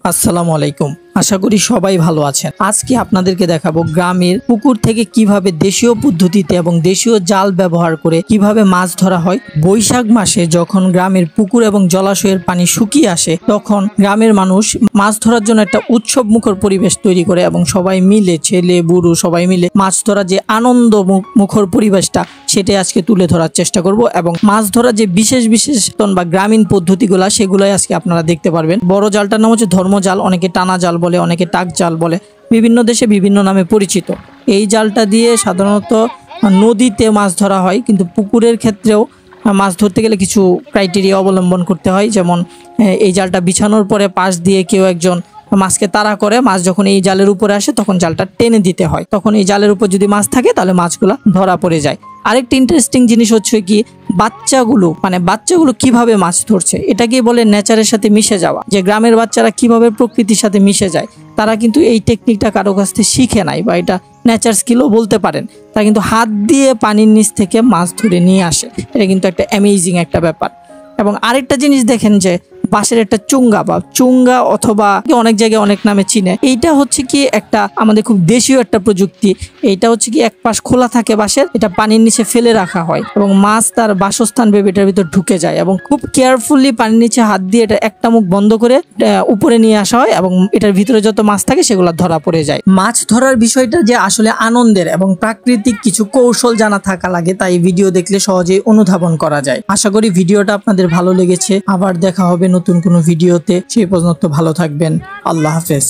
আসসালামু আলাইকুম। আশা করি সবাই ভালো আছেন। আজকে আপনাদেরকে দেখাবো গ্রামের পুকুর থেকে কিভাবে দেশীয় পদ্ধতিতে এবং দেশীয় জাল ব্যবহার করে কিভাবে মাছ ধরা হয়। বৈশাখ মাসে যখন গ্রামের পুকুর এবং জলাশয়ের পানি শুকিয়ে আসে তখন গ্রামের মানুষ মাছ ধরার জন্য একটা উৎসব মুখর পরিবেশ তৈরি করে এবং সবাই মিলে, ছেলে বুড়ো সবাই মিলে মাছ ধরা যে আনন্দ মুখর পরিবেশটা সেটাই আজকে তুলে ধরার চেষ্টা করব এবং মাছ ধরার যে বিশেষ বা গ্রামীণ পদ্ধতিগুলা সেগুলাই আজকে আপনারা দেখতে পারবেন। বড় জালটার নাম হচ্ছে ধর্মজাল, অনেকে টানা জাল বলে, অনেকে টাক জাল বলে, বিভিন্ন দেশে বিভিন্ন নামে পরিচিত। এই জালটা দিয়ে সাধারণত নদীতে মাছ ধরা হয়, কিন্তু পুকুরের ক্ষেত্রেও মাছ ধরতে গেলে কিছু ক্রাইটেরিয়া অবলম্বন করতে হয়। যেমন এই জালটা বিছানোর পরে পাশ দিয়ে কেউ একজন মাছকে তাড়া করে, মাছ যখন এই জালের উপরে আসে তখন জালটা টেনে দিতে হয়। তখন এই জালের উপর যদি মাছ থাকে তাহলে মাছগুলো ধরা পড়ে যায়। আরেকটি ইন্টারেস্টিং জিনিস হচ্ছে কি, বাচ্চাগুলো কিভাবে মাছ ধরছে, এটাকে বলে নেচারের সাথে মিশে যাওয়া। যে গ্রামের বাচ্চারা কিভাবে প্রকৃতির সাথে মিশে যায়, তারা কিন্তু এই টেকনিকটা কারো কাছ থেকে শিখে নাই, বা এটা নেচার স্কিলও বলতে পারেন। তারা কিন্তু হাত দিয়ে পানির নিচ থেকে মাছ ধরে নিয়ে আসে। এটা কিন্তু একটা অ্যামেজিং একটা ব্যাপার। এবং আরেকটা জিনিস দেখেন যে বাঁশের একটা চুঙ্গা অথবা অনেক জায়গায় অনেক নামে চিনে, এইটা হচ্ছে কি একটা আমাদের খুব দেশীয় একটা প্রযুক্তি। এইটা হচ্ছে কি এক পাশ খোলা থাকে বাঁশের, এটা পানির নিচে ফেলে রাখা হয় এবং মাছ তার বাসস্থান ভেবে এটার ভিতর ঢুকে যায় এবং খুব কেয়ারফুলি পানির নিচে হাত দিয়ে এটা একটা মুখ বন্ধ করে উপরে নিয়ে আসা হয় এবং এটার ভিতরে যত মাছ থাকে সেগুলো ধরা পড়ে যায়। মাছ ধরার বিষয়টা যে আসলে আনন্দের এবং প্রাকৃতিক কিছু কৌশল জানা থাকা লাগে, তাই ভিডিও দেখলে সহজেই অনুধাবন করা যায়। আশা করি ভিডিওটা আপনাদের ভালো লেগেছে। আবার দেখা হবে নতুন কোনো ভিডিওতে। সেই পর্যন্ত ভালো থাকবেন। আল্লাহ হাফেজ।